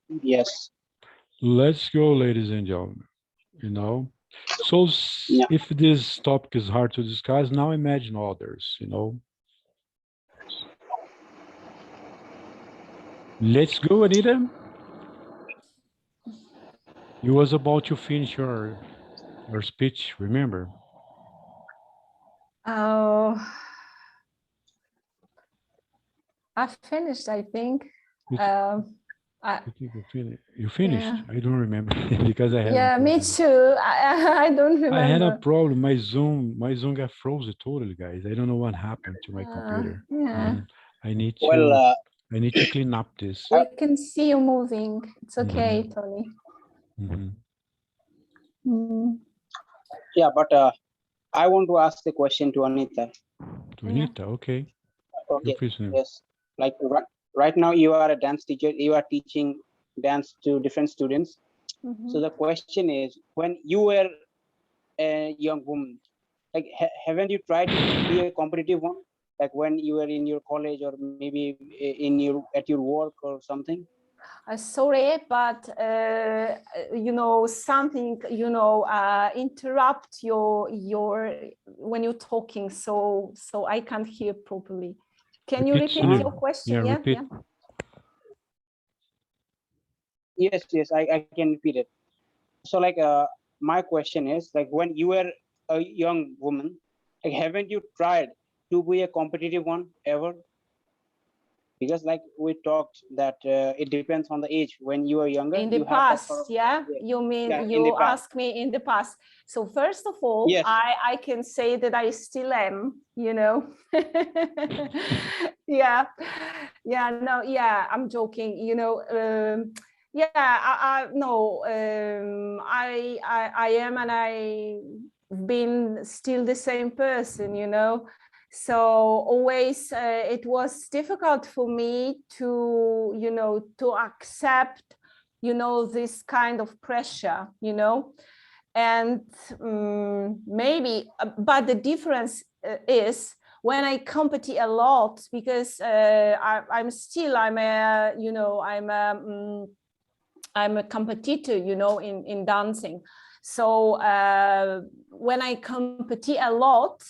Yes. Let's go, ladies and gentlemen. So Yeah. if this topic is hard to discuss, now imagine others. Let's go, Anita. You was about to finish your speech, remember? Oh, I finished, I think. You, I, you think you finished? yeah. I don't remember because I had a Yeah, me problem. too. I don't I had a remember. problem. My Zoom got frozen totally, guys. I don't know what happened to my computer. Yeah, I need Well, to I need to clean up this. we can see you moving. It's okay, Mhm, Tony. mhm. Mm, yeah, but I want to ask a question to Anita. To yeah. Anita, okay. Feel Okay. free to. Yes. Like right now, you are a dance teacher. You are teaching dance to different students. So Mhm. the question is, when you were a young woman, like haven't you tried to be a competitive one? Like when you were in your college or maybe in your at your work or something? Sorry, but something interrupt your when you're talking, so I can't hear properly. Can you Repeat, repeat Sunil. your question? Yeah, Yeah, repeat. yeah. Yes, yes, I can repeat it. So like my question is like when you were a young woman, like haven't you tried to be a competitive one ever? Because like we talked that it depends on the age. When you are younger, In the you have that sort past, of yeah, yeah, you yeah, mean in the you past. ask me in the past. So first of all, Yes. I can say that I still am, yeah, yeah, no, yeah, I'm joking, yeah, I no, I am, and I've been still the same person, so always it was difficult for me to to accept this kind of pressure, and maybe, but the difference is when I compete a lot, because I'm a competitor, in dancing. So when I compete a lot,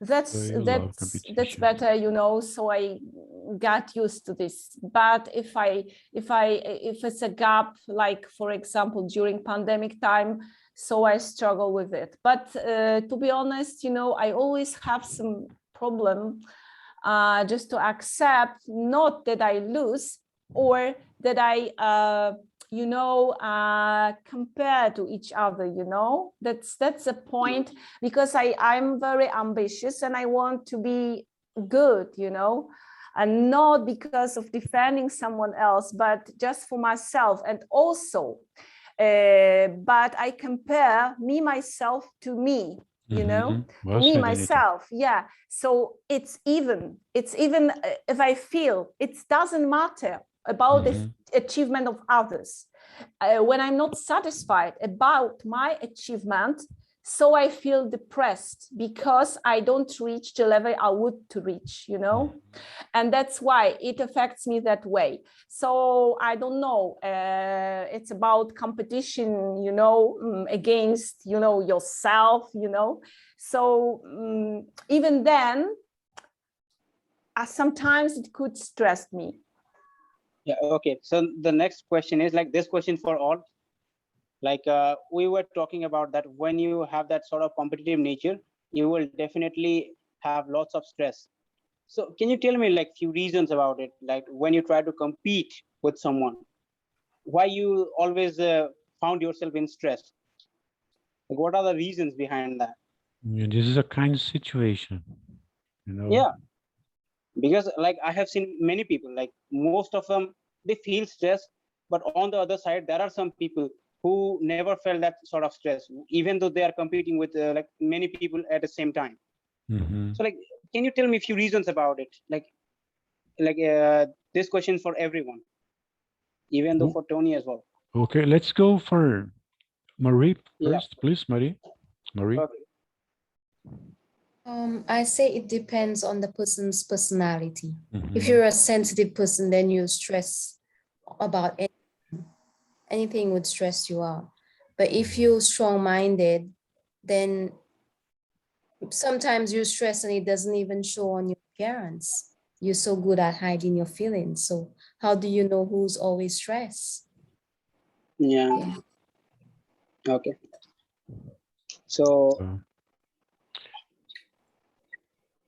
So that's you love that's competition. better, so I got used to this. But if it's a gap, like for example during pandemic time, so I struggle with it. But to be honest, I always have some problem just to accept, not that I lose or that I compare to each other, that's a point, because I'm very ambitious and I want to be good, and not because of defending someone else, but just for myself. And also but I compare me myself to me, to Well me said, Anita. myself, yeah. So it's even if I feel, it doesn't matter about the achievement of others, when I'm not satisfied about my achievement, so I feel depressed because I don't reach the level I would to reach, and that's why it affects me that way. So I don't know, it's about competition, against yourself, so even then sometimes it could stress me. Yeah. Okay. So the next question is like this question for all. Like we were talking about that when you have that sort of competitive nature, you will definitely have lots of stress. So can you tell me like few reasons about it? Like when you try to compete with someone, why you always found yourself in stress? Like what are the reasons behind that? Yeah, this is a kind of situation, you know. Yeah, because like I have seen many people, like most of them, they feel stress, but on the other side, there are some people who never felt that sort of stress, even though they are competing with like many people at the same time. Mm-hmm. So like, can you tell me a few reasons about it? Like this question for everyone, even though for Tony as well. Okay, let's go for Marie Yeah. first, please, Marie. Marie. Okay. I say it depends on the person's personality. If Mm-hmm. you're a sensitive person, then you stress about it. anything would stress you out. But if you're strong-minded, then sometimes you stress and it doesn't even show on your appearance. You're so good at hiding your feelings. So how do you know who's always stressed? Yeah. Yeah. Okay. So So,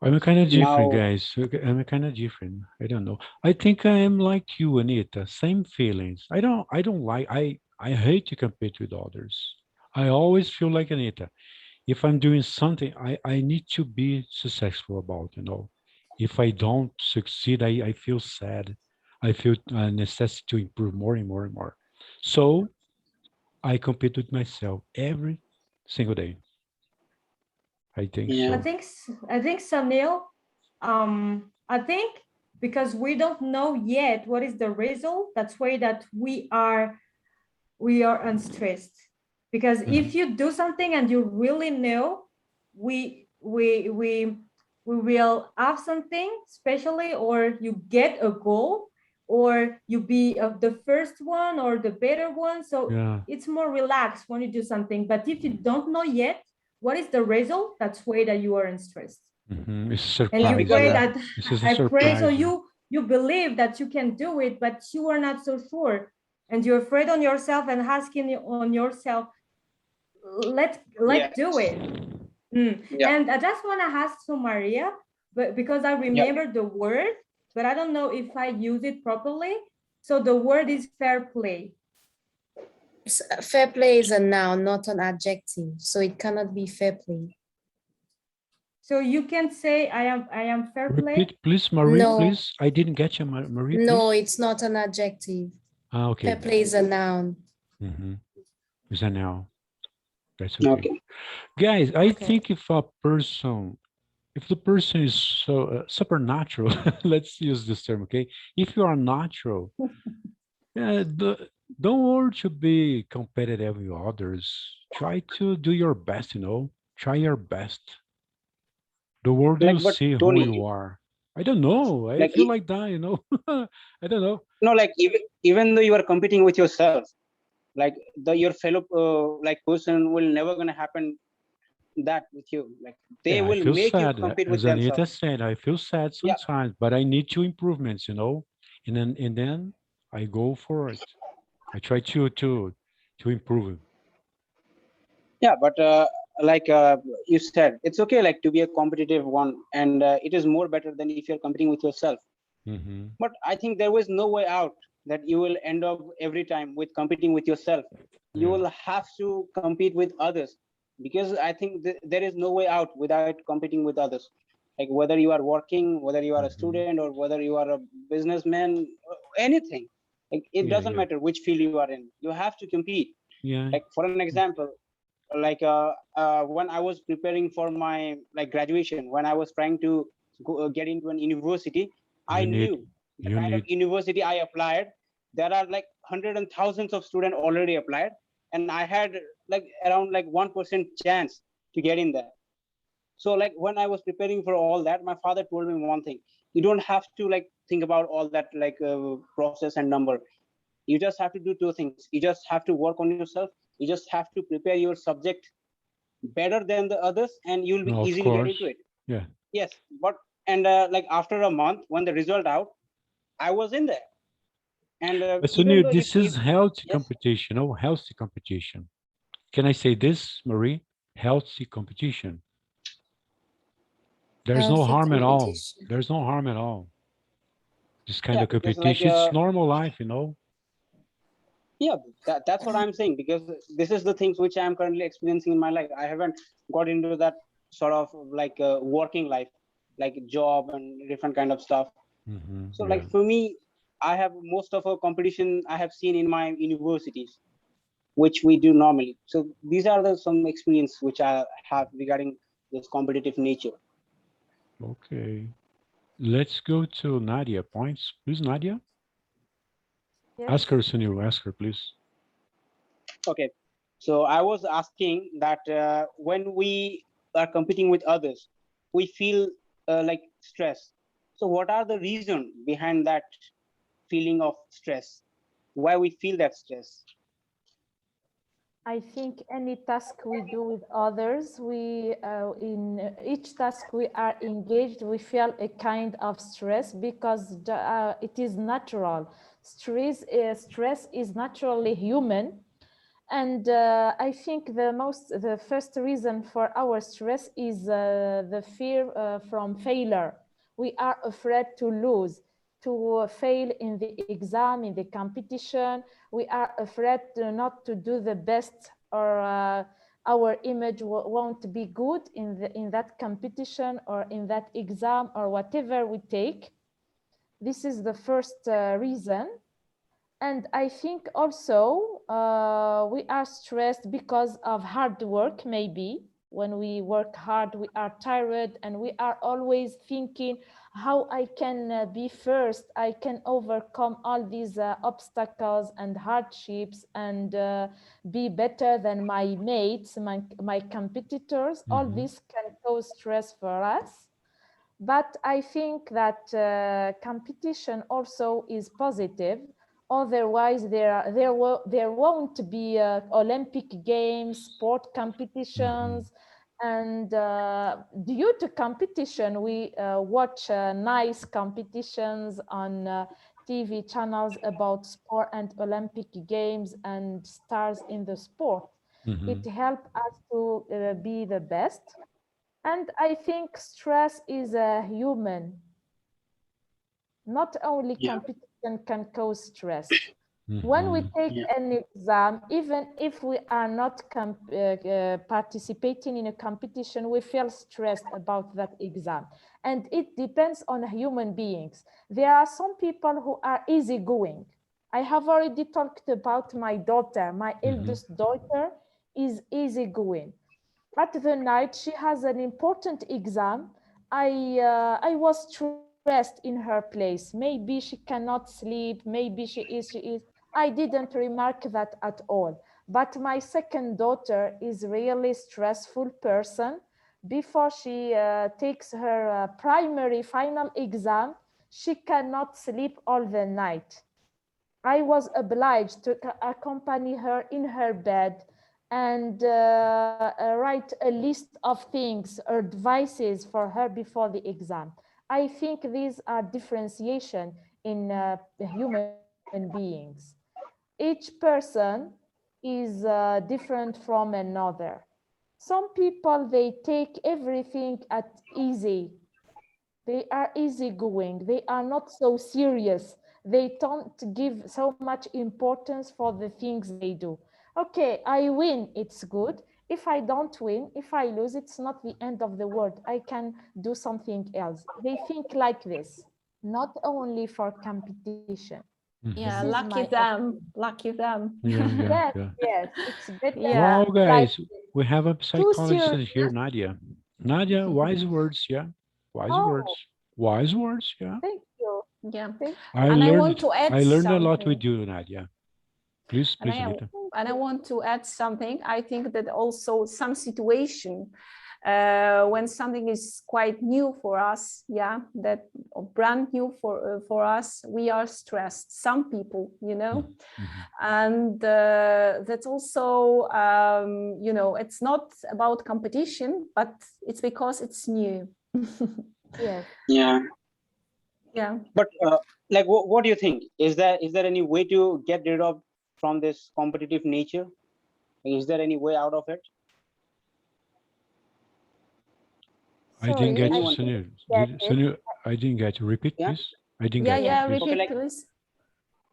I'm kind of different, now, guys. Okay, I'm kind of different. I don't know. I think I am like you, Anita. Same feelings. I don't like. I hate to compete with others. I always feel like Anita. If I'm doing something, I need to be successful about. If I don't succeed, I feel sad. I feel a necessity to improve more and more and more. So I compete with myself every single day. I think yeah, so. I think Sunil, I think because we don't know yet what is the result, that's why that we are unstressed. Because if you do something and you really know we will have something especially, or you get a goal, or you be the first one or the better one, so Yeah. it's more relaxed when you do something. But if you don't know yet what is the result, that's way that you are stressed. It's And you because pray surprising. that This is a I pray, so surprise. you believe that you can do it, but you are not so sure, and you're afraid on yourself and asking on yourself, let's yeah, do it. yeah, And I just want to ask to Maria, but because I yeah, remember the word, but I don't know if I use it properly. So the word is fair play. Fair play is a noun, not an adjective. So it cannot be fair play. So you can say I am fair play. Repeat, please, Marie, No. please. I didn't get you, Marie, please. No, it's not an adjective. Okay. Fair play is a noun. Is that now? That's okay. okay. Guys, I Okay. think if the person is so supernatural, let's use this term, okay? If you are natural, don't worry to be competitive with others. Try to do your best, Try your best. The world Like, will but see who Tony, you are. I don't know. I like, feel like that, I don't know. no, like even though you are competing with yourself, like your fellow like person will never gonna happen that with you. Like they Yeah, I will feel make you sad. compete with As Anita themselves. said, I feel sad Yeah, sometimes, but I need to improvements, and then I go for it. I try to improve it. yeah, but like you said, it's okay like to be a competitive one, and it is more better than if you're competing with yourself. But I think there was no way out that you will end up every time with competing with yourself. You Yeah. will have to compete with others, because I think there is no way out without competing with others. Like whether you are working, whether you are a student, or whether you are a businessman, anything. Like it Yeah, doesn't yeah, matter which field you are in. You have to compete. yeah. Like for an example, like when I was preparing for my like graduation, when I was trying to get into an university, I You need, knew the you kind of need, university I applied. There are like hundreds and thousands of students already applied, and I had like around like 1% chance to get in there. So like when I was preparing for all that, my father told me one thing: you don't have to like think about all that like process and number. You just have to do two things. You just have to work on yourself. You just have to prepare your subject better than the others, and you'll be no, of easily get course. into it. Yeah. Yes, but and like after a month when the result out, I was in there. And But even Sunil, though this is healthy yes, competition, healthy competition. Can I say this, Marie? Healthy competition. There's no Healthy harm at all. competition. There's no harm at all. This kind yeah, of because like competition, it's normal life, yeah, that's what I'm saying, because this is the things which I'm currently experiencing in my life. I haven't got into that sort of like working life, like job and different kind of stuff. So Yeah. like for me, I have most of a competition I have seen in my universities, which we do normally. So these are the some experience which I have regarding this competitive nature. Okay. Let's go to Nadia. Points, please, Nadia. Ask her, Sunil. Ask her, please. Okay, so I was asking that when we are competing with others, we feel like stress. So what are the reason behind that feeling of stress? Why we feel that stress? I think any task we do with others, in each task we are engaged, we feel a kind of stress because it is natural. Stress is naturally human. And I think the first reason for our stress is the fear from failure. We are afraid to lose, to fail in the exam, in the competition. We are afraid not to do the best, or our image won't be good in that competition or in that exam or whatever we take. This is the first reason. And I think also we are stressed because of hard work, maybe. When we work hard, we are tired and we are always thinking how I can be first, I can overcome all these obstacles and hardships and be better than my mates, my competitors. All this can cause stress for us. But I think that competition also is positive. Otherwise, there won't be Olympic Games, sport competitions, and due to competition, we watch nice competitions on TV channels about sport and Olympic Games and stars in the sport. It helps us to be the best. And I think stress is a human. Not only competition can cause stress. When we take an exam, even if we are not participating in a competition, we feel stressed about that exam. And it depends on human beings. There are some people who are easygoing. I have already talked about my daughter. My eldest daughter is easygoing. At the night, she has an important exam. I was stressed in her place. Maybe she cannot sleep. Maybe she is. I didn't remark that at all. But my second daughter is really stressful person. Before she takes her primary final exam, she cannot sleep all the night. I was obliged to accompany her in her bed and write a list of things or advices for her before the exam. I think these are differentiation in human beings. Each person is different from another. Some people, they take everything at easy. They are easygoing. They are not so serious. They don't give so much importance for the things they do. Okay, I win, it's good. If I don't win, if I lose, it's not the end of the world. I can do something else. They think like this, not only for competition. Yeah, This is lucky my them. Lucky them. Yes, yes, it's better. Yeah. Wow, guys, like we have a psychologist your- here, Nadia. Nadia, wise words, yeah. Wise Oh. words. Wise words, yeah. Thank you. Yeah. Thank And I want to add I learned a lot something. with you, Nadia. Please, And Anita. I want to add something. I think that also some situation when something is quite new for us, that brand new for us, we are stressed. Some people, and that's also, it's not about competition, but it's because it's new. Yes. Yeah. But like, what do you think? Is there any way to get rid of from this competitive nature? Is there any way out of it? I didn't get you, Anyone can- Sunil. get it. Sunil, I didn't get you. Repeat, Yeah. please. I didn't get you. Please. Repeat, like- please.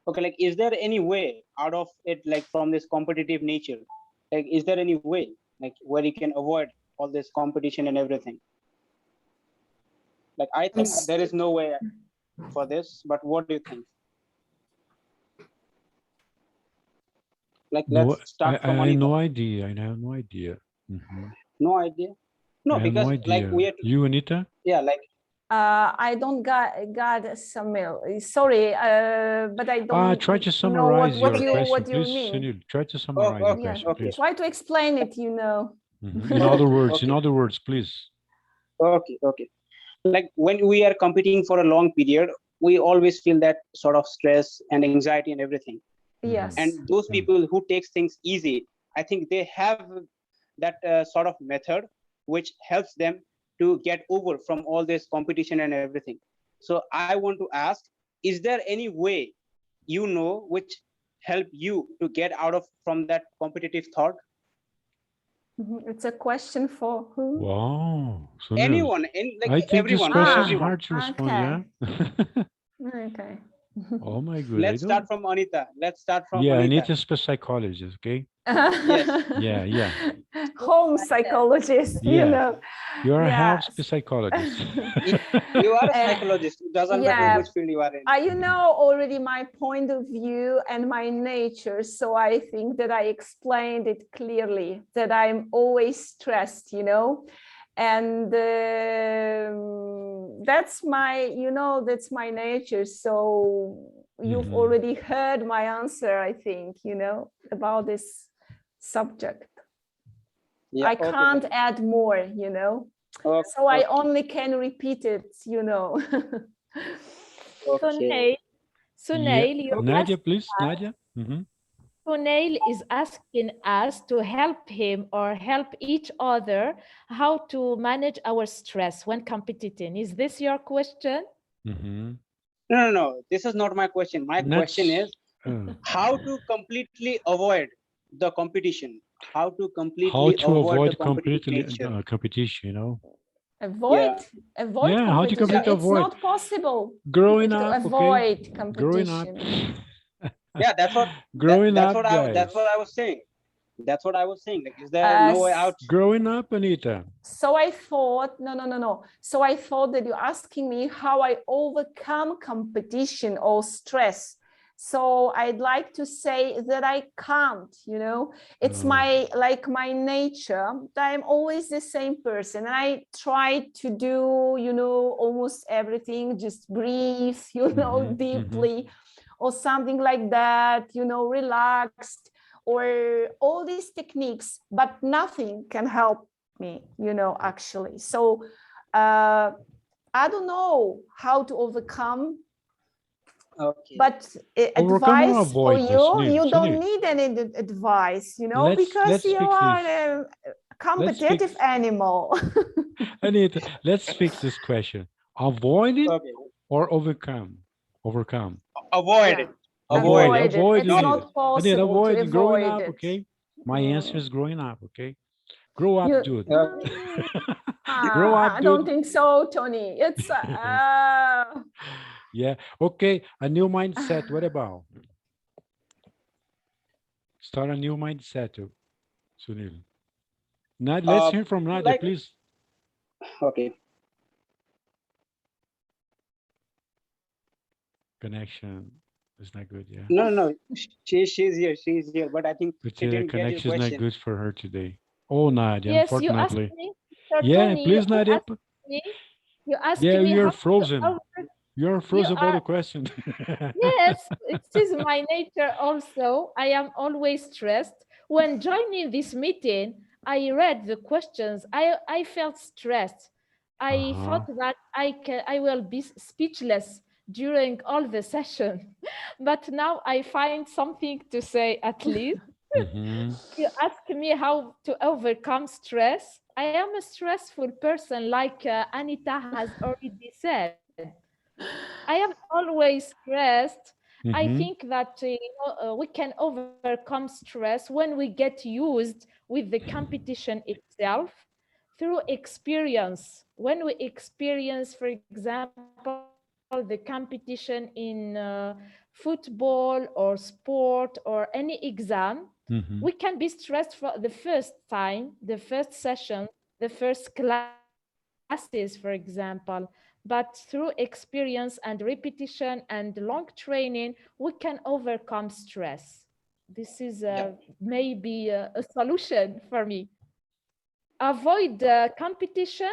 Okay, like, is there any way out of it, like from this competitive nature? Like, is there any way, like, where you can avoid all this competition and everything? Like, I think there is no way for this, but what do you think? Like, No, let's start from I have Anita. no idea. I have no idea. No idea. No, I have because no idea. like we are, You, Anita? yeah, like, I don't got some mail. Sorry, but I don't. Try to know summarize your what you question, please, mean. Sunil. Try to summarize your okay, question, okay. please. Try to explain it. In other words, in Okay. other words, please. Okay. Like, when we are competing for a long period, we always feel that sort of stress and anxiety and everything. Yes. And those people who takes things easy, I think they have that sort of method which helps them to get over from all this competition and everything. So I want to ask, is there any way which help you to get out of from that competitive thought? It's a question for who? Wow. Sunil, Anyone, like I think this everyone, for question is everyone. hard to respond, yeah? Okay. Oh my god, Let's start from Anita. Let's start from Yeah, I Anita. need to speak psychologist, okay? Yeah, yeah. Home psychologist, you Yeah. know. You're a health Yes. psychologist. You are a Uh, psychologist. It doesn't matter yeah. which field you are in. You know already my point of view and my nature, so I think that I explained it clearly, that I'm always stressed, you know, and that's my nature. So you've Mhm. already heard my answer, I think, you know, about this subject. Yeah, I can't add more, you know. Okay, So I only can repeat it, you know. okay. Sunail, you Yeah. Nadia, please, Nadia. Mhm. Sunail is asking us to help him or help each other how to manage our stress when competing. Is this your question? Mhm. No. This is not my question. My question is uh, how to completely avoid the competition. How to how completely to avoid the avoid competitive completely nature. competition, you know? Avoid Yeah. avoid Yeah, how do you competition. completely It's avoid? not possible Growing to up, okay? avoid Growing up. competition. Yeah, that's what Growing that's up, what I guys. was saying. That's what I was saying. Like, is there no way out? Growing up, Anita. So I thought, no. So I thought that you're asking me how I overcome competition or stress. So I'd like to say that I can't, you know, it's my nature. I'm always the same person. And I try to do, you know, almost everything, just breathe, you know, deeply or something like that, you know, relaxed or all these techniques, but nothing can help me, you know, actually. So I don't know how to overcome. Okay. But Overcome or advice for avoid this, you don't Sunil? need any advice, you know, Let's because you fix are this. a competitive animal. Anita, let's fix this question. Avoid it Okay. or overcome? Overcome. Avoid Yeah. it. Avoid it. Avoid It's it. not Anita, possible avoid to it. Growing avoid up, it. okay? My answer is growing up, okay? Grow up, You, dude. Grow up, I don't dude. think so, Tony. It's Yeah. Okay. A new mindset. What about? Start a new mindset, Sunil. Let's hear from Nadia, Like, please. okay. Connection is not good, yeah. No. She's here. She's here. But I think But she didn't get your connection is not question. good for her today. Oh, Nadia, Yes, you asked unfortunately. me, Sir Yeah, Tony, please, Nadia. you asked Yeah, me you're how frozen. to You're frozen about the question. Yes, it is my nature also. I am always stressed. When joining this meeting, I read the questions. I felt stressed. I thought that I will be speechless during all the session. But now I find something to say at least. You ask me how to overcome stress. I am a stressful person, like Anita has already said. I am always stressed. I think that we can overcome stress when we get used with the competition itself through experience. When we experience, for example, the competition in football or sport or any exam, we can be stressed for the first time, the first session, the first classes, for example. But through experience and repetition and long training, we can overcome stress. This is maybe a solution for me. Avoid competition.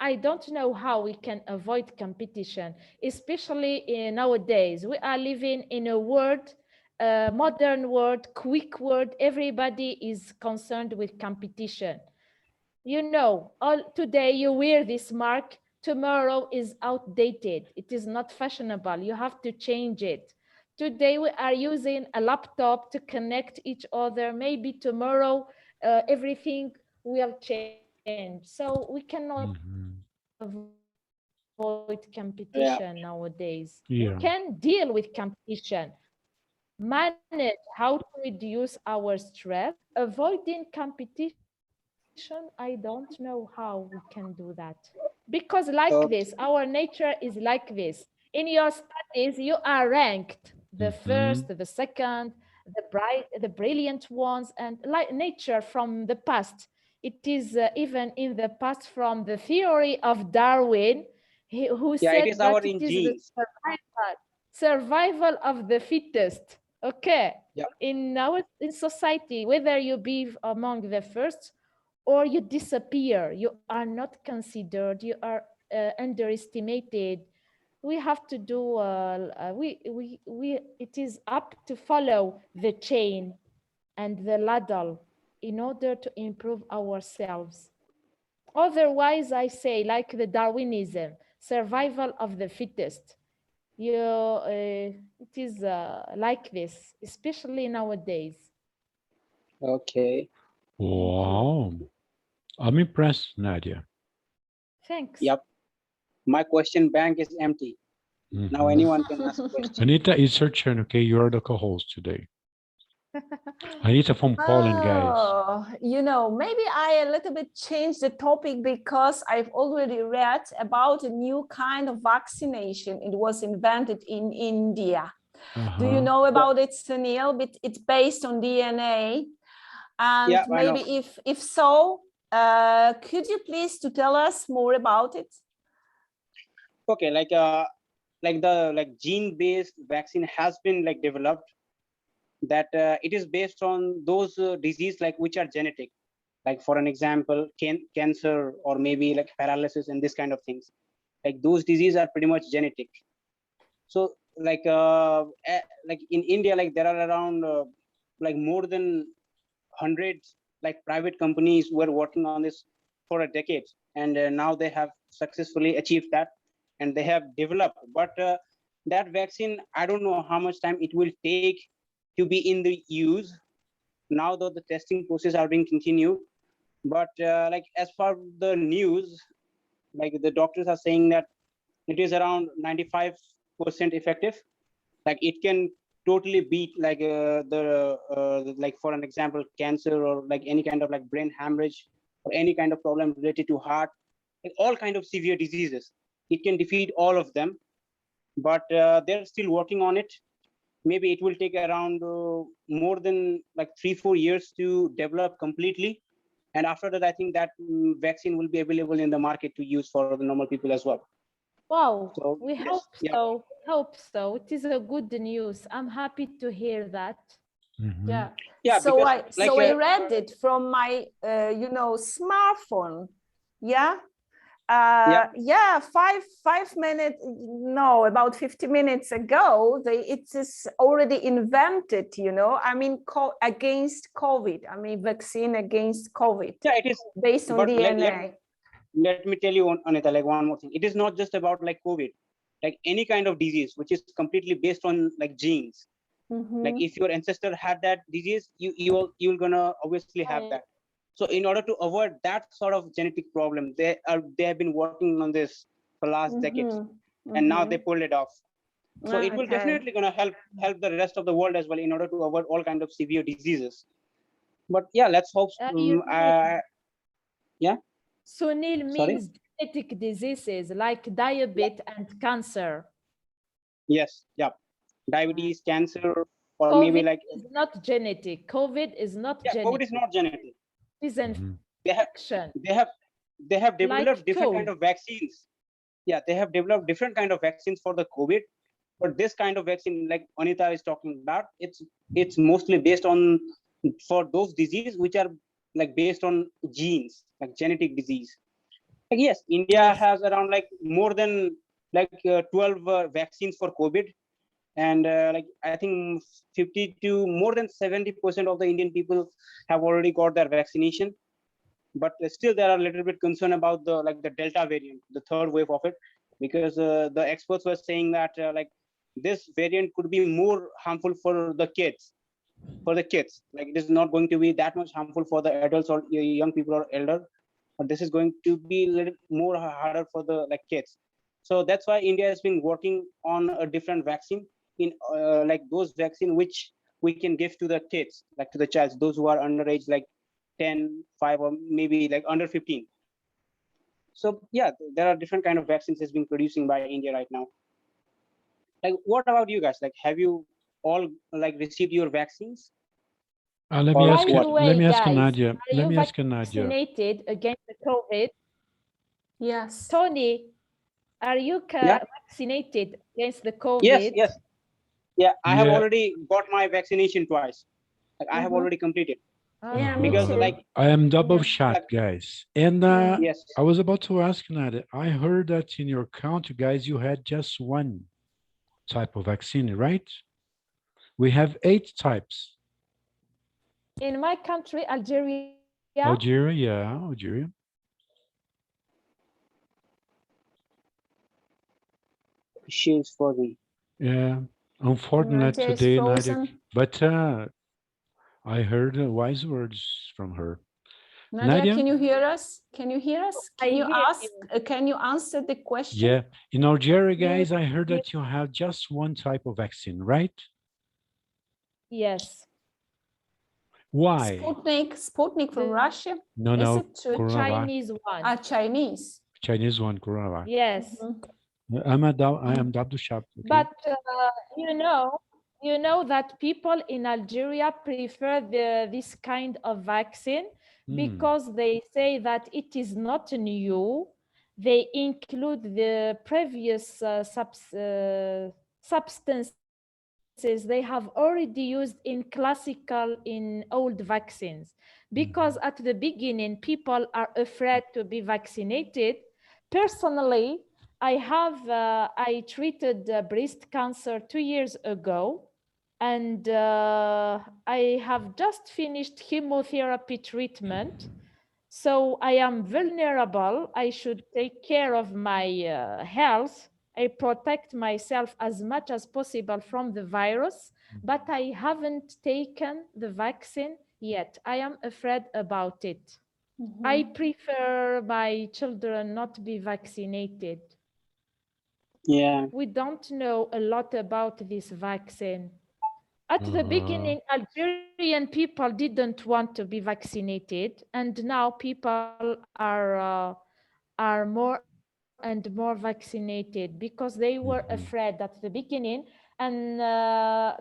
I don't know how we can avoid competition, especially nowadays. We are living in a world, modern world, quick world. Everybody is concerned with competition. You know, today you wear this mark, tomorrow is outdated. It is not fashionable. You have to change it. Today we are using a laptop to connect each other. Maybe tomorrow everything will change. So we cannot Mhm. avoid competition nowadays. Yeah. We can deal with competition, manage how to reduce our stress, avoiding competition. I don't know how we can do that. Because like Okay. this, our nature is like this. In your studies, you are ranked the first, the second, the brilliant ones, and like nature from the past. It is even in the past from the theory of Darwin, who Yeah, it said is our that it in is the genes. survival of the fittest. Okay. Yeah. In society, whether you be among the first or you disappear, you are not considered, you are underestimated. We have to do it is up to follow the chain and the ladder in order to improve ourselves. Otherwise, I say, like the Darwinism, survival of the fittest. It is like this, especially nowadays. Okay. Wow. I'm impressed, Nadia. Thanks. Yep. My question bank is empty. Now Mhm. anyone can ask questions. Anita, it's your turn, okay? You're the co-host today. Anita from Poland, guys. Oh, you know, maybe I a little bit changed the topic because I've already read about a new kind of vaccination. It was invented in India. Do you Uh-huh. know about it, Sunil? But it's based on DNA. And Yeah, I know. maybe if so, could you please to tell us more about it? Okay, like the gene-based vaccine has been like developed, that it is based on those disease like which are genetic, like for an example cancer or maybe like paralysis and this kind of things. Like those diseases are pretty much genetic. So like in India, like there are around like more than hundreds like private companies were working on this for a decade, and now they have successfully achieved that, and they have developed. But that vaccine, I don't know how much time it will take to be in the use. Now though the testing process are being continued, but like as per the news, like the doctors are saying that it is around 95% effective. Like it can totally beat like like for an example cancer or like any kind of like brain hemorrhage or any kind of problem related to heart, like all kind of severe diseases. It can defeat all of them, but they're still working on it. Maybe it will take around more than like 3-4 years to develop completely, and after that I think that vaccine will be available in the market to use for the normal people as well. Wow, So we yes, hope yeah. so. Hope so. It is a good news. I'm happy to hear that. Mhm. Yeah. Yeah, So because I like I read it from my you know, smartphone. Yeah. Yeah, 5 minutes, no, about 50 minutes ago, it is already invented, you know, I mean, against COVID, I mean, vaccine against COVID, yeah, it is. based on But DNA. let me tell you, Anita, like one more thing. It is not just about like COVID, like any kind of disease, which is completely based on like genes. Like Mhm. if your ancestor had that disease, you're gonna obviously have that. So in order to avoid that sort of genetic problem, they have been working on this for last decades, Mhm. and now they Mhm. pulled it off. So it will Okay. definitely gonna help the rest of the world as well in order to avoid all kind of severe diseases. But yeah, let's hope. You mean Yeah, Sunil sorry. means genetic diseases like diabetes and cancer. Yes, yeah, diabetes, cancer, or maybe COVID like is not genetic. COVID is not yeah, COVID is genetic. not genetic. It is an Mhm. They have infection, they have they have developed like different kind cold. of vaccines. Yeah, they have developed different kind of vaccines for the COVID, but this kind of vaccine, like Anita is talking about, it's mostly based on for those diseases which are like based on genes, like genetic disease. Like yes, India Yes. has around like more than like 12 vaccines for COVID, and like I think 50 to more than 70% of the Indian people have already got their vaccination. But still there are a little bit concerned about the Delta variant, the third wave of it, because the experts were saying that like this variant could be more harmful for the kids. Like it is not going to be that much harmful for the adults or young people or elder, but this is going to be a little more harder for the like kids. So that's why India has been working on a different vaccine in like those vaccine which we can give to the kids, like to the child, those who are underage, like 10, 5, or maybe like under 15. So yeah, there are different kind of vaccines that's being producing by India right now. Like, what about you guys? Like, have you all like received your vaccines? Let Or me By ask. what? the way, Let me ask guys, Nadia. are Let you me ask Nadia. vaccinated against the COVID? Yes. Tony, are you Yeah. vaccinated against the COVID? Yes, yes. Yeah, I have Yeah. already got my vaccination twice. Like I have already completed. Yeah, me Because too. like, I am double Yeah. shot, guys. And Yeah. yes, I was about to ask Nadia. I heard that in your country, guys, you had just one type of vaccine, right? We have 8 types. In my country, Algeria, Algeria, yeah, Algeria. she's frozen. Yeah, unfortunate Nadia is today, Nadia. frozen. But I heard wise words from her. Nadia, Nadia? can you hear us? Can you hear us? Can I you hear ask? you. Can you answer the question? Yeah, in Algeria, Yes, guys, I heard yes. that you have just one type of vaccine, right? Yes. Why? Sputnik from The Russia. No, Is no, it true? Coronavac, Chinese one. Chinese. Chinese one, Coronavac. Yes. Mhm. I am double shot. Okay? But you know that people in Algeria prefer this kind of vaccine because they say that it is not new. They include the previous substances they have already used in old vaccines. Because at the beginning, people are afraid to be vaccinated. Personally, I treated breast cancer 2 years ago, and I have just finished chemotherapy treatment. So I am vulnerable. I should take care of my health. I protect myself as much as possible from the virus, but I haven't taken the vaccine yet. I am afraid about it. I prefer my children not be vaccinated. Yeah. We don't know a lot about this vaccine. At the beginning, Algerian people didn't want to be vaccinated, and now people are more and more vaccinated because they were afraid at the beginning. And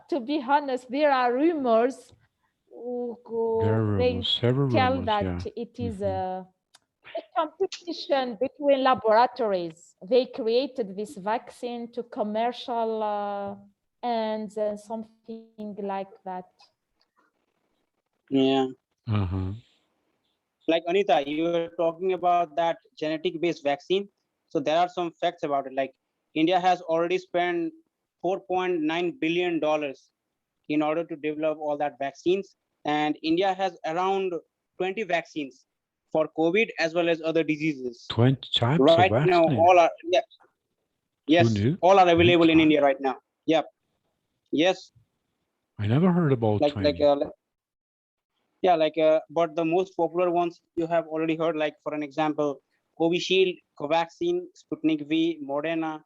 to be honest, there are rumors. They Several tell rumors, that yeah. it is a competition between laboratories. They created this vaccine to commercial and something like that. Yeah. Uh-huh. Like Anita, you were talking about that genetic-based vaccine. So there are some facts about it. Like India has already spent $4.9 billion in order to develop all that vaccines. And India has around 20 vaccines for COVID as well as other diseases. 20 types Right of now, vaccine. all are, yeah. Yes, knew? all are available in 20 India right now. Yep. Yes. I never heard about 20. But the most popular ones you have already heard, like for an example, Covishield, Covaxin, Sputnik V, Moderna,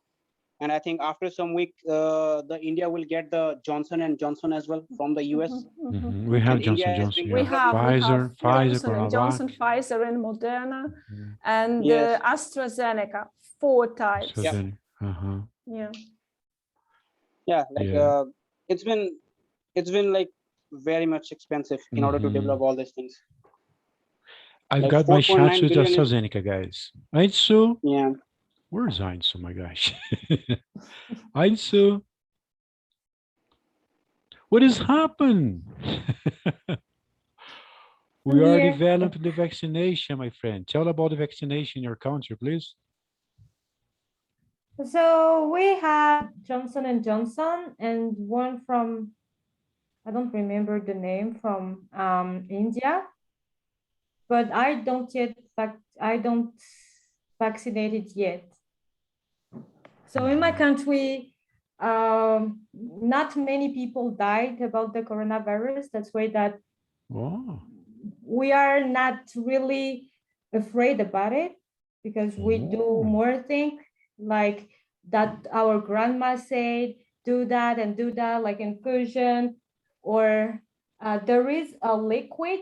and I think after some week, the India will get the Johnson and Johnson as well from the US. We have And India Johnson has Johnson, been yeah. We have Pfizer, Johnson and Johnson, Coronavac. Pfizer, and Moderna, and Yes. AstraZeneca. 4 types. Yeah. Uh-huh. Yeah. Yeah, Yeah. it's been like very much expensive in order to develop all these things. I've Like got my 4.9 shots with billion is- AstraZeneca, guys. Ainsu, Yeah. where's Ainsu, my gosh? Ainsu, what has happened? We I'm are here. developing the vaccination, my friend. Tell about the vaccination in your country, please. So we have Johnson and Johnson and one from, I don't remember the name, from India, but I don't vaccinate it yet. So in my country, not many people died about the coronavirus. That's why that Oh, we are not really afraid about it, because we do Oh. more things like that our grandma said, do that and do that, like infusion, or there is a liquid,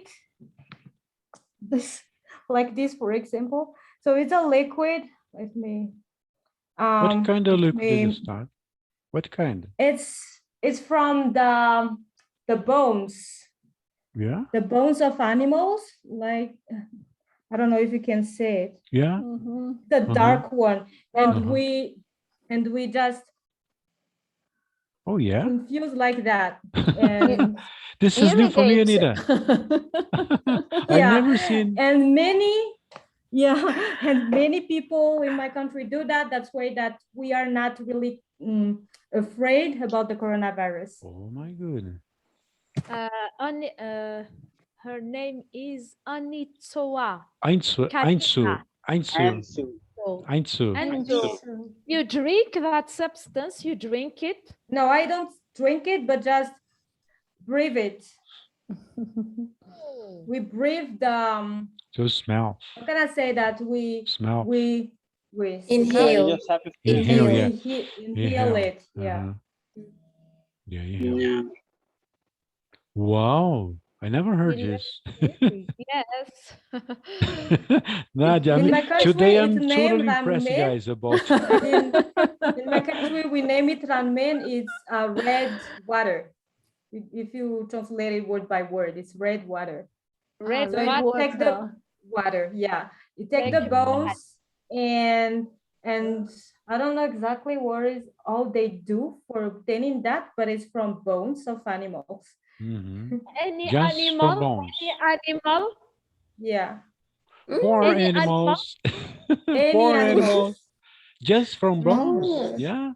this like this, for example. So it's a liquid. Let me. what kind of let liquid did you me- start? What kind? It's from the bones, Yeah, the bones of animals. Like, I don't know if you can say it. yeah. The dark one, and Uh-huh. we just Oh, yeah. infuse like that, and This is new for me, Irrigate. Anita. I've yeah, never seen. and many, yeah, and many people in my country do that. That's why that we are not really afraid about the coronavirus. Oh my goodness. Her name is Anitsoa Einsu, Karina. And so Einsu. And you drink that substance, you drink it. No, I don't drink it, but just breathe it. We breathe the. Just smell, How can I say that? smell. We yeah, Inhale. you just have to Inhale, we yeah. inhale it. Yeah. Uh-huh. Yeah, inhale. yeah. Wow, I never heard In this. Yes. Nadia, In my country, today it's I'm named totally impressed, ramen. guys, about. In my country, we name it ramen. It's red water. If you translate it word by word, it's red water. Red So you water. take the water, yeah. You take Thank the you. bones and I don't know exactly what is all they do for obtaining that, but it's from bones of animals. Mhm. Any Just from animal? bones. Any animal? Yeah. Poor Any animals. Any Poor animals. animals. Just from bones. Oh. Yeah.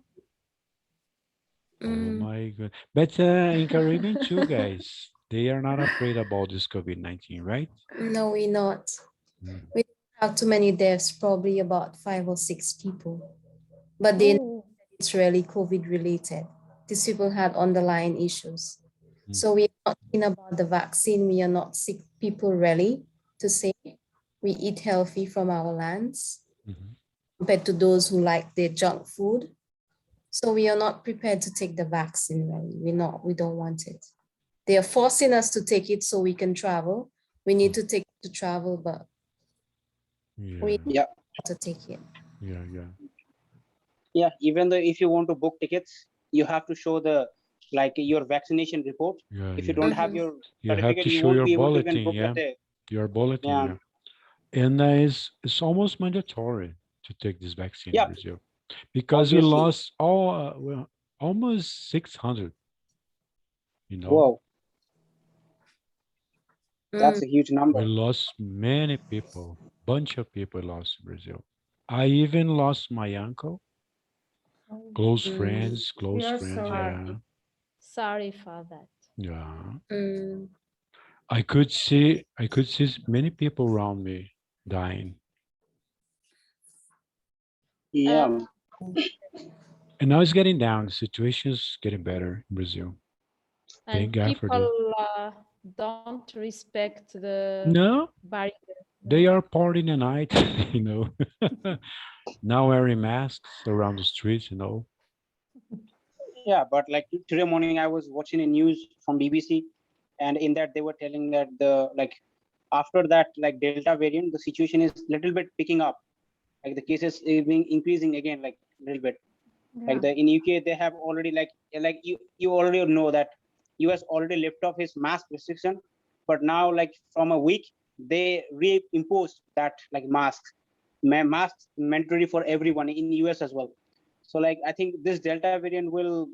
Oh Mm. my god. But in Caribbean too, guys, they are not afraid about this COVID-19, right? No, we're not. Mm. We don't have too many deaths, probably about 5 or 6 people. But then Oh, it's really COVID related. These people had underlying issues. Mm. So we're not talking about the vaccine. We are not sick people really to say. We eat healthy from our lands Mhm. compared to those who like their junk food. So we are not prepared to take the vaccine really. We don't want it. They are forcing us to take it so we can travel. We need to take it to travel, but Yeah, we Yeah. have to take it. yeah, yeah. Yeah, even though if you want to book tickets, you have to show the like your vaccination report. Yeah, If you yeah. don't have Mhm. your You have certificate, to you show won't your be able to even bulletin, book yeah. that. Your bulletin, Yeah. yeah. And it's almost mandatory to take this vaccine Yeah. in Brazil because we Obviously. lost well, almost 600, you know. Whoa, that's Mm. a huge number. We lost many people, bunch of people lost in Brazil. I even lost my uncle, close Mm. friends, We are yeah. sorry. sorry for that. Yeah. Mm. I could see many people around me dying. Yeah. And now it's getting down. The situation is getting better in Brazil. And Thank God for that. people don't respect the No, barrier. they are partying the night, you know. Now wearing masks around the streets, you know. Yeah, but like today morning, I was watching a news from BBC, and in that they were telling that the like after that like Delta variant, the situation is little bit picking up. Like the cases is being increasing again, like a little bit. Like the in UK, they have already like you already know that US already lifted off his mask restriction, but now like from a week they reimposed that like masks mandatory for everyone in US as well. So like I think this Delta variant will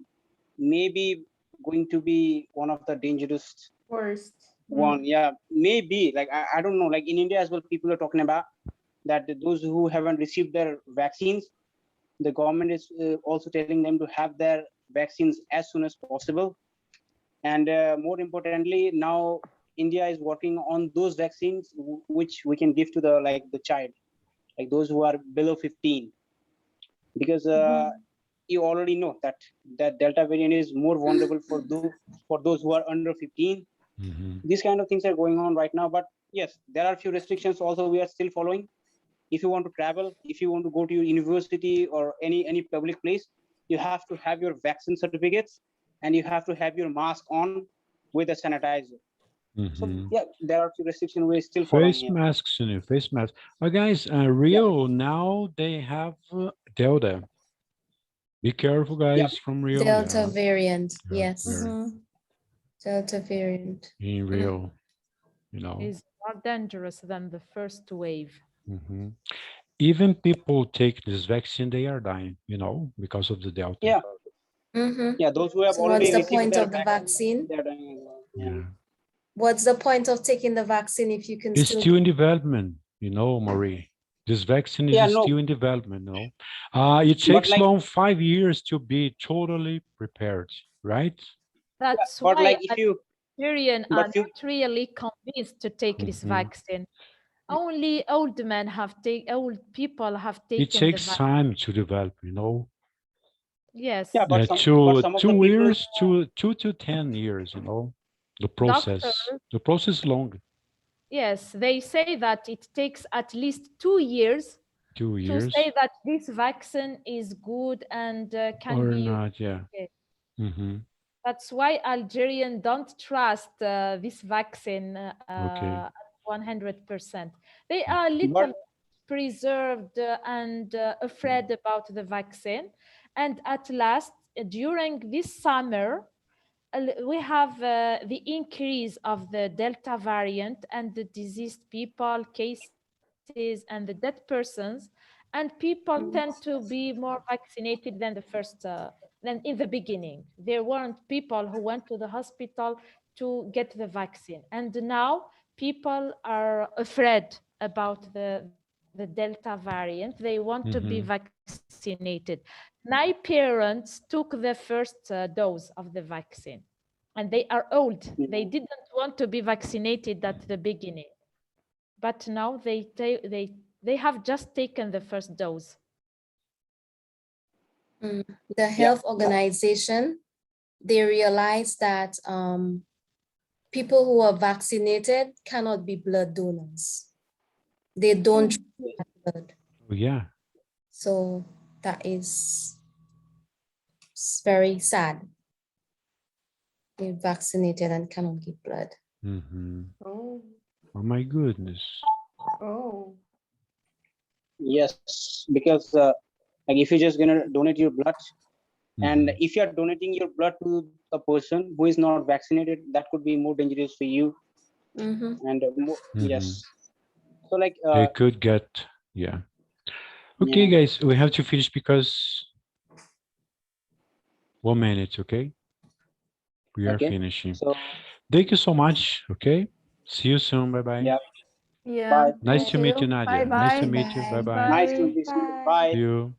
maybe going to be one of the dangerous Worst. one. Yeah, maybe like I don't know. Like in India as well, people are talking about that those who haven't received their vaccines, the government is also telling them to have their vaccines as soon as possible. And more importantly, now India is working on those vaccines which we can give to the like the child, like those who are below 15, because you already know that Delta variant is more vulnerable for those who are under 15. These kind of things are going on right now. But yes, there are a few restrictions also we are still following. If you want to travel, if you want to go to your university or any public place, you have to have your vaccine certificates and you have to have your mask on with a sanitizer. So yeah, there are few restrictions we're still following. Face masks, face masks. Guys, Rio, now they have Delta. Be careful, guys, from Rio. Delta variant, yes. very- Delta variant. In Rio, you know. Is more dangerous than the first wave. Even people take this vaccine, they are dying, you know, because of the Delta. Yeah. Yeah, those who have So already what's the received point their of the vaccine? they're dying as well. Yeah. What's the point of taking the vaccine if you can It's still still in development, you know, Marie. This vaccine is Yeah, no. still in development, no? It But takes like- long 5 years to be totally prepared, right? That's But why like if you Nigerians but are you- not really convinced to take this vaccine. Only old people have taken It takes the vaccine. time to develop, you know. Yes. Yeah, but Yeah, some of the 2 people- years, 2 to 10 years, you know. The process, Doctor- the process is long. Yes, they say that it takes at least 2 years 2 to years say that this vaccine is good and can or be. not, yeah. okay. That's That's why Algerians don't trust this vaccine Okay. 100%. They are a little preserved and afraid about the vaccine. And at last, during this summer, we have the increase of the Delta variant and the diseased people, cases, and the dead persons. And people tend to be more vaccinated than the first, than in the beginning. There weren't people who went to the hospital to get the vaccine. And now people are afraid about the Delta variant. They want to be vaccinated. My parents took the first dose of the vaccine and they are old. They didn't want to be vaccinated at the beginning, but now they have just taken the first dose. The health organization, they realize that people who are vaccinated cannot be blood donors. They don't draw blood. yeah. So that is very sad. They're vaccinated and cannot give blood. Oh, Oh my goodness. oh. yes, because like if you're just gonna donate your blood, and if you're donating your blood to a person who is not vaccinated, that could be more dangerous for you. And more, yes. So like They could get, yeah. Okay, yeah. guys, we have to finish because 1 minute, okay? We are Okay. finishing. So Thank you so much, okay? See you soon, bye-bye. yeah, Yeah. bye. Nice thank to meet you, Nadia. Nice to Bye-bye. meet you, Bye. bye-bye. Nice to meet you. Bye. See you.